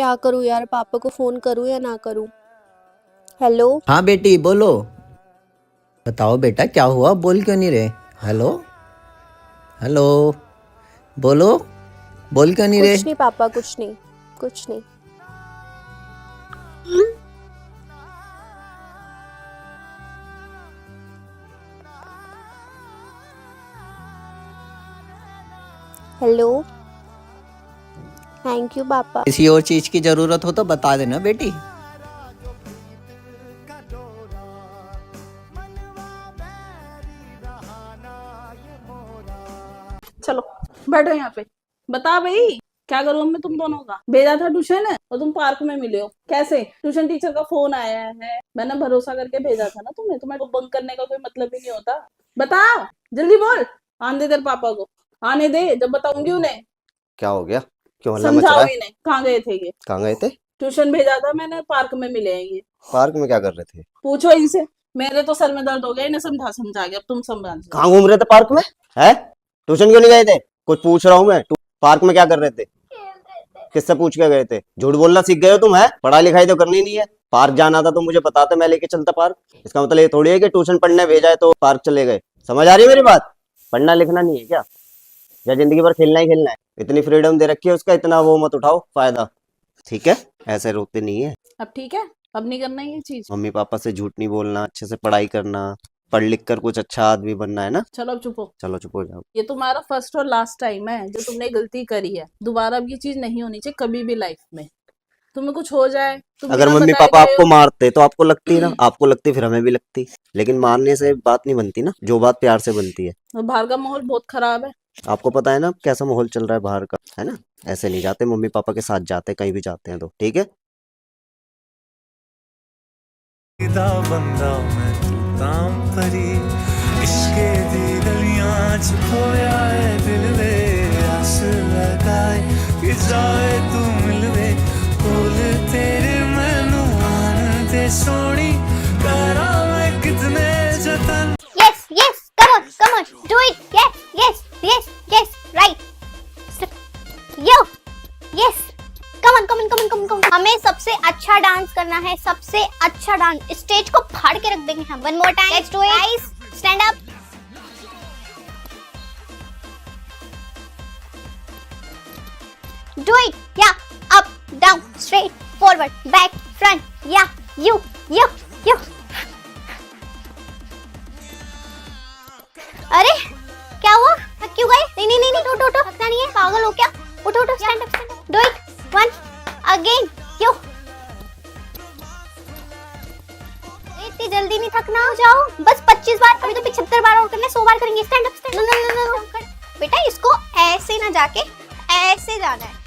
क्या करूँ यार, पापा को फोन करूँ या ना करूँ। हेलो। हाँ बेटी बोलो। बताओ बेटा क्या हुआ, बोल क्यों नहीं रहे? हेलो हेलो, बोलो, बोल क्यों नहीं रहे? कुछ नहीं पापा, कुछ नहीं, कुछ नहीं। हेलो। थैंक यू पापा। किसी और चीज की जरूरत हो तो बता देना बेटी। चलो बैठो यहाँ पे। बता भाई, क्या करूँ मैं तुम दोनों का? भेजा था ट्यूशन है और तुम पार्क में मिले हो, कैसे? ट्यूशन टीचर का फोन आया है, मैंने भरोसा करके भेजा था ना तुम्हें। तुम्हें बंक करने का कोई मतलब ही नहीं होता। बताओ जल्दी बोल। आने दे तेरे पापा को, आने दे, जब बताऊंगी उन्हें। क्या हो गया? क्यों हल्ला मच रहा समझाओ है? इन्हें, कहाँ गए थे ये? कहाँ गए थे? ट्यूशन भेजा था मैंने, पार्क में मिले हैं ये। पार्क में क्या कर रहे थे? पूछो इनसे। मेरे तो सर में दर्द हो गया इन्हें समझा समझा के। अब तुम समझा। कहाँ घूम रहे थे पार्क में? है ट्यूशन क्यों नहीं गए थे? कुछ पूछ रहा हूँ मैं। पार्क में क्या कर रहे थे? किससे पूछ के गए थे? झूठ बोलना सीख गए हो तुम? है पढ़ाई लिखाई तो करनी नहीं है। पार्क जाना था तो मुझे बताते, मैं लेके चलता पार्क। इसका मतलब ये थोड़ी है कि ट्यूशन पढ़ने भेजा है तो पार्क चले गए। समझ आ रही है मेरी बात? पढ़ना लिखना नहीं है क्या? या जिंदगी भर खेलना ही खेलना है? इतनी फ्रीडम दे रखी है उसका, इतना वो मत उठाओ फायदा। ठीक है, ऐसे रोते नहीं है। अब ठीक है, अब नहीं करना ये चीज। मम्मी पापा से झूठ नहीं बोलना, अच्छे से पढ़ाई करना, पढ़ लिख कर कुछ अच्छा आदमी बनना है ना। चलो अब चुप हो। चलो चुप हो जाओ। ये तुम्हारा फर्स्ट और लास्ट टाइम है जो तुमने गलती करी है। दोबारा अब ये चीज नहीं होनी चाहिए कभी भी लाइफ में। तुम्हें कुछ हो जाए, तुम अगर बिना मम्मी बताए पापा गए आपको हो। मारते तो आपको लगती ना, आपको लगती फिर हमें भी लगती। लेकिन मारने से बात नहीं बनती ना, जो बात प्यार से बनती है। और बाहर का माहौल बहुत खराब है। आपको पता है ना कैसा माहौल चल रहा है बाहर का, है ना? ऐसे नहीं जाते, मम्मी पापा के साथ जाते, कहीं भी जाते हैं तो। ठीक है। दा बंदा मैं तू ताम परी इश्के दी गलियां च खोया है दिल वे आस लगाए कि जाए तू मिलवे बोल तेरे मैनू आन दे सोनी करा मैं कितने जतन। Yes, yes, come on, do it. Yes, yes, yes, yes, right. Yo, yes. Come on. हमें सबसे अच्छा डांस करना है, सबसे अच्छा डांस। स्टेज को फाड़ के रख देंगे हम। One more time. Let's do it. Guys, stand up. Do it. Yeah, up, down, straight, forward, back, front. Yeah, you. अरे क्या हुआ? क्यों गए? नहीं, उठो, थकना नहीं है, पागल हो क्या? उठो, stand up, do it, one again, क्यों? इतनी जल्दी नहीं थकना, हो जाओ, बस 25 बार, अभी तो 75 बार और करने, 100 बार करेंगे। स्टैंड अप, नो, बेटा इसको ऐसे ना जाके ऐसे जाना है।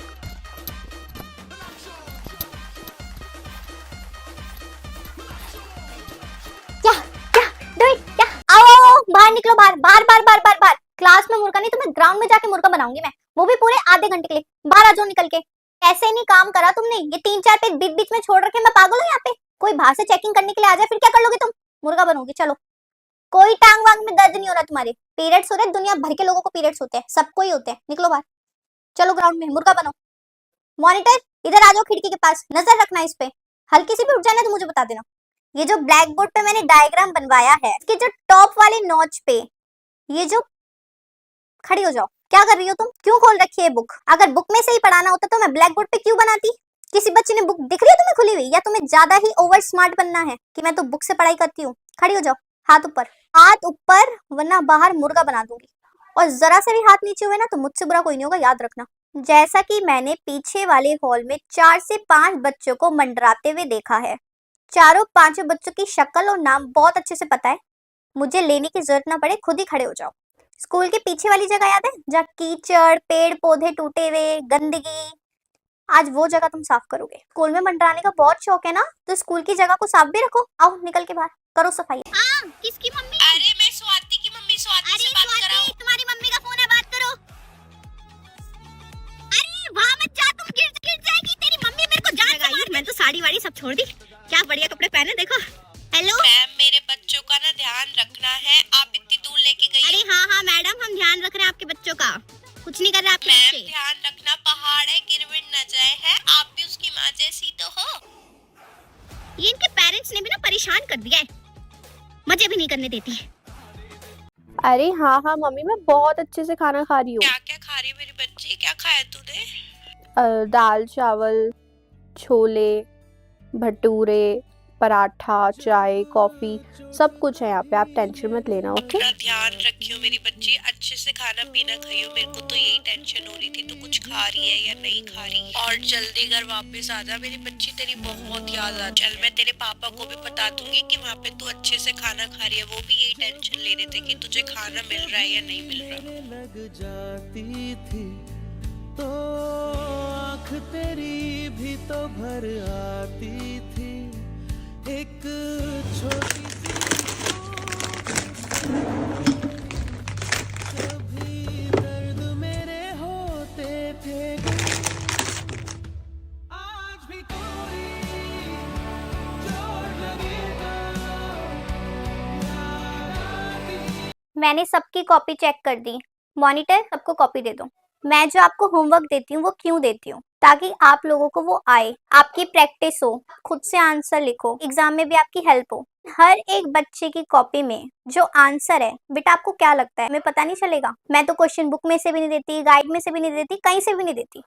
आओ बाहर निकलो, बाहर। क्लास में मुर्गा नहीं, तुम्हें ग्राउंड में जाके मुर्गा बनाऊंगी मैं, वो भी पूरे आधे घंटे के लिए। बाहर आ जाओ निकल के। ऐसे नहीं काम करा तुमने, ये 3-4 पेज बीच में छोड़ रखे। मैं पागल हूँ यहाँ पे? कोई बाहर से चेकिंग करने के लिए आ जाए फिर क्या कर लोगे तुम? मुर्गा बनोगी। चलो, कोई टांग वांग में दर्द नहीं हो रहा तुम्हारे। पीरियड्स हो रहे, दुनिया भर के लोगों को पीरियड्स होते हैं, सबको ही होते हैं। निकलो बाहर, चलो ग्राउंड में, मुर्गा बनो। मॉनिटर इधर आ जाओ, खिड़की के पास नजर रखना इस पे, हल्की सी भी उठ जाए ना तो मुझे बता देना। ये जो ब्लैक बोर्ड पे मैंने डायग्राम बनवाया है, इसके जो टॉप वाले नॉच पे ये जो, खड़ी हो जाओ। क्या कर रही हो तुम? क्यों खोल रखी है बुक? अगर बुक में से ही पढ़ाना होता तो मैं ब्लैक बोर्ड पे क्यों बनाती? किसी बच्चे ने बुक दिख रही है तुम्हें खुली हुई, या तुम्हें ज्यादा ही ओवर स्मार्ट बनना है कि मैं तो बुक से पढ़ाई करती हूँ? खड़ी हो जाओ, हाथ ऊपर, वरना बाहर मुर्गा बना दूंगी। और जरा से भी हाथ नीचे हुए ना तो मुझसे बुरा कोई नहीं होगा, याद रखना। जैसा कि मैंने पीछे वाले हॉल में 4 से 5 बच्चों को मंडराते हुए देखा है, चारों 5 बच्चों की शक्ल और नाम बहुत अच्छे से पता है, मुझे लेने की जरूरत ना पड़े, खुद ही खड़े हो जाओ। स्कूल के पीछे वाली जगह याद है जहाँ कीचड़, पेड़ पौधे टूटे हुए, गंदगी, आज वो जगह तुम साफ करोगे। स्कूल में मंडराने का बहुत शौक है ना, तो स्कूल की जगह को साफ भी रखो। आओ निकल के बाहर करो सफाई। किसकी मम्मी? अरे मैं स्वाति की मम्मी, स्वाति से बात कराओ। तुम्हारी मम्मी का फोन है, बात करो। अरे वहाँ मत जा, तुम गिर जाएगी, तेरी मम्मी मेरे को जान से मार। मैं तो साड़ी वाड़ी सब छोड़ दी, क्या बढ़िया कपड़े पहने, देखो। हेलो मैम, मेरे बच्चों का ना ध्यान रखना है, आप इतनी दूर लेके गई। अरे हाँ मैडम, हम ध्यान रख रहे हैं आपके बच्चों का, कुछ नहीं कर रहे आपके मैम बच्चे। ध्यान रखना, पहाड़ है, गिर विर न जाए है, आप भी उसकी माँ ये इनके पेरेंट्स ने भी ना परेशान कर दिया है, मजे भी नहीं करने देती। अरे हाँ हाँ मम्मी, मैं बहुत अच्छे से खाना खा रही हूँ। क्या क्या खा रही है मेरी बच्ची, क्या खाया तूने? दाल चावल, छोले, भटूरे, पराठा, चाय, कॉफी, सब कुछ है यहाँ पे। आप टेंशन मत लेना, ओके? अपना ध्यान रखियो मेरी बच्ची, अच्छे से खाना पीना खाइयो। मेरे को तो यही टेंशन हो रही थी तू कुछ खा रही है या नहीं खा रही। और जल्दी घर वापस आ जा मेरी बच्ची, तेरी बहुत याद आ। चल मैं तेरे पापा को भी बता दूंगी कि वहाँ पे तू अच्छे से खाना खा रही है। वो भी यही टेंशन ले रहे थे कि तुझे खाना मिल रहा है या नहीं मिल रहा। लग जाती थी तो आँख तेरी भी तो भर आती थी, एक छोटी सी कभी दर्द मेरे होते थे, आज भी कोई जोर लगेगा। मैंने सबकी कॉपी चेक कर दी। मॉनिटर, सबको कॉपी दे दो। मैं जो आपको होमवर्क देती हूँ वो क्यों देती हूँ? ताकि आप लोगों को वो आए, आपकी प्रैक्टिस हो, खुद से आंसर लिखो, एग्जाम में भी आपकी हेल्प हो। हर एक बच्चे की कॉपी में जो आंसर है बेटा, आपको क्या लगता है हमें पता नहीं चलेगा? मैं तो क्वेश्चन बुक में से भी नहीं देती, गाइड में से भी नहीं देती, कहीं से भी नहीं देती,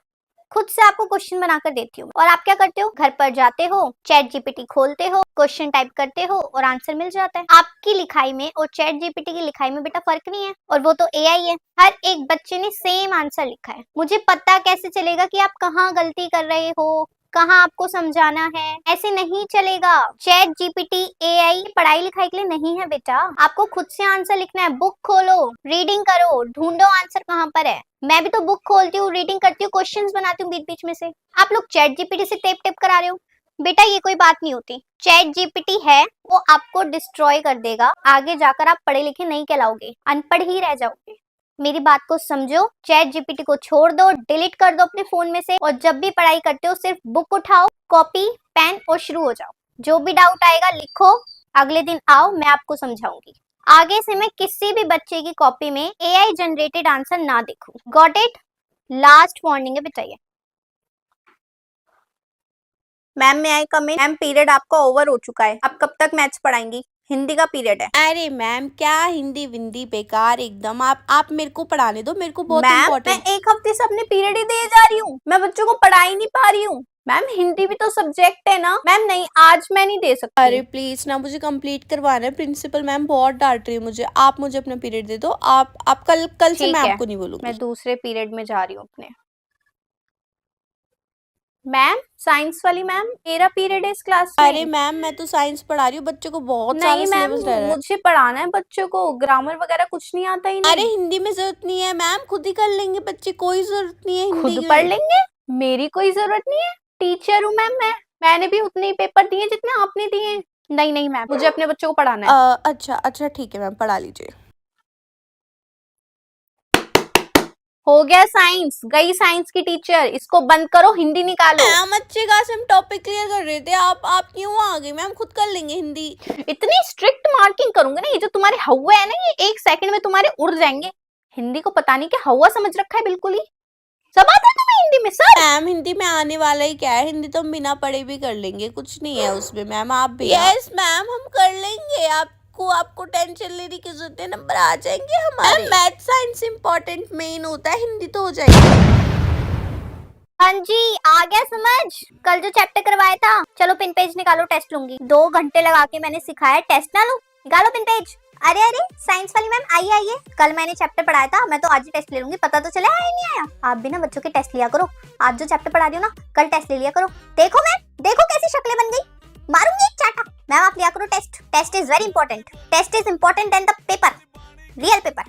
खुद से आपको क्वेश्चन बनाकर देती हूँ। और आप क्या करते हो? घर पर जाते हो, चैट जीपीटी खोलते हो, क्वेश्चन टाइप करते हो और आंसर मिल जाता है। आपकी लिखाई में और चैट जीपीटी की लिखाई में बेटा फर्क नहीं है, और वो तो एआई है। हर एक बच्चे ने सेम आंसर लिखा है। मुझे पता कैसे चलेगा कि आप कहाँ गलती कर रहे हो, कहाँ आपको समझाना है? ऐसे नहीं चलेगा। चैट जीपीटी एआई पढ़ाई लिखाई के लिए नहीं है बेटा, आपको खुद से आंसर लिखना है। बुक खोलो, रीडिंग करो, ढूंढो आंसर कहाँ पर है। मैं भी तो बुक खोलती हूँ, रीडिंग करती हूँ, क्वेश्चंस बनाती हूँ बीच बीच में से। आप लोग चैट जीपीटी से टेप टेप करा रहे हो। बेटा ये कोई बात नहीं होती। चैट जीपीटी है वो आपको डिस्ट्रॉय कर देगा। आगे जाकर आप पढ़े लिखे नहीं कहलाओगे, अनपढ़ ही रह जाओगे। मेरी बात को समझो। चैट जीपीटी को छोड़ दो, डिलीट कर दो अपने फोन में से, और जब भी पढ़ाई करते हो सिर्फ बुक उठाओ, कॉपी पेन और शुरू हो जाओ। जो भी डाउट आएगा लिखो, अगले दिन आओ, मैं आपको समझाऊंगी। आगे से मैं किसी भी बच्चे की कॉपी में एआई जनरेटेड आंसर ना देखूं। Got it? लास्ट वार्निंग है बेटा ये। मैम मैं आई कम इन? मैम पीरियड आपका ओवर हो चुका है। आप कब तक मैथ्स पढ़ाएंगी? हिंदी का पीरियड है। अरे मैम क्या हिंदी विंदी बेकार एकदम। आप मेरे को पढ़ाने दो, मेरे को बहुत मैम इम्पोर्टेंट। मैं एक हफ्ते से अपने पीरियड ही दे जा रही हूँ, मैं बच्चों को पढ़ा ही नहीं पा रही हूँ। मैम हिंदी भी तो सब्जेक्ट है ना। मैम नहीं, आज मैं नहीं दे सकती। अरे प्लीज ना, मुझे कंप्लीट करवाना है। प्रिंसिपल मैम बहुत डांट रही है मुझे। आप मुझे अपना पीरियड दे दो। आप कल से ठीक मैं है, आपको नहीं बोलूंगी। मैं दूसरे पीरियड में जा रही हूँ अपने। मैम साइंस वाली मैम, मेरा पीरियड है इस क्लास में। अरे मैम मैं तो साइंस पढ़ा रही हूँ, बच्चों को बहुत सारा नहीं मैम, सिलेबस रह रहा है। मुझे पढ़ाना है बच्चों को, ग्रामर वगैरह कुछ नहीं आता ही नहीं। अरे हिंदी में जरूरत नहीं है मैम, खुद ही कर लेंगे बच्चे, कोई जरूरत नहीं है हिंदी खुद की। पढ़ लेंगे, मेरी कोई जरूरत नहीं है। टीचर हूँ मैम मैंने भी उतने ही पेपर दिए जितने आपने दिए। नहीं नहीं मैम, मुझे अपने बच्चों को पढ़ाना है। अच्छा ठीक है मैम, पढ़ा लीजिए। हो गया साइंस, गई साइंस की टीचर। इसको बंद करो, हिंदी निकालो। मैम अच्छे खासे हम टॉपिक क्लियर कर रहे थे, आप क्यों आ गई? मैम खुद कर लेंगे हिंदी। इतनी स्ट्रिक्ट मार्किंग करूंगी ना, ये जो तुम्हारे हवा है ना, ये 1 सेकंड में तुम्हारे उड़ जाएंगे। हिंदी को पता नहीं क्या हवा समझ रखा है बिल्कुल ही। सब आता है तुम्हें हिंदी में सब? मैम हिंदी में आने वाला ही क्या है, हिंदी तो हम बिना पढ़े भी कर लेंगे, कुछ नहीं है उसमें मैम। आप भी यस मैम हम कर लेंगे। आपको टेंशन लेने की जरूरत है, नंबर आ जाएंगे हमारे। मैथ साइंस इंपॉर्टेंट मेन होता है, हिंदी तो हो जाएगी। हाँ जी आ गया समझ। कल जो चैप्टर करवाया था, चलो पिन पेज निकालो, टेस्ट लूंगी। 2 घंटे लगा के मैंने सिखाया, टेस्ट ना लो, निकालो पिन पेज। अरे साइंस वाली मैम आइए। कल मैंने चैप्टर पढ़ाया था, मैं तो आज ही टेस्ट ले लूंगी, पता तो चले आया नहीं आया। आप भी ना बच्चों के टेस्ट लिया करो। आज जो चैप्टर पढ़ा रही हो ना, कल टेस्ट ले लिया करो। देखो मैम, देखो कैसी शक्लें बन गई, मारूंगी एक चाटा। मैम आप लिया करो test. Test is very important. Test is important then the paper, real paper.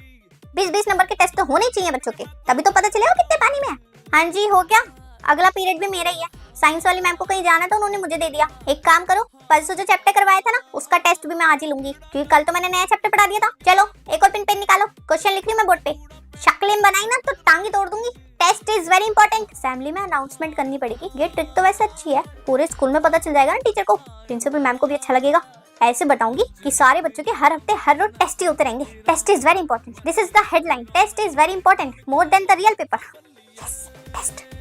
20-20 number के टेस्ट तो होने चाहिए बच्चों के, तभी तो पता चलेगा कितने पानी में है। हाँ जी हो गया, अगला पीरियड भी मेरा ही है। साइंस वाली मैम को कहीं जाना था, उन्होंने मुझे दे दिया। एक काम करो, परसों जो चैप्टर करवाया था ना, उसका टेस्ट भी मैं आज ही लूंगी, क्योंकि कल तो मैंने नया चैप्टर पढ़ा दिया था। चलो एक और पेन निकालो, क्वेश्चन लिख रही हूँ मैं बोर्ड पे। शक्लें बनाई ना तो टांगी तोड़ दूंगी। Test is very important. Assembly में अनाउंसमेंट करनी पड़ेगी। ये ट्रिक तो वैसे अच्छी है, पूरे स्कूल में पता चल जाएगा ना टीचर को, प्रिंसिपल मैम को भी अच्छा लगेगा। ऐसे बताऊंगी कि सारे बच्चों के हर हफ्ते हर रोज टेस्ट ही होते रहेंगे। Test is very important, this is the headline. Test is very important more than the real paper. Yes test.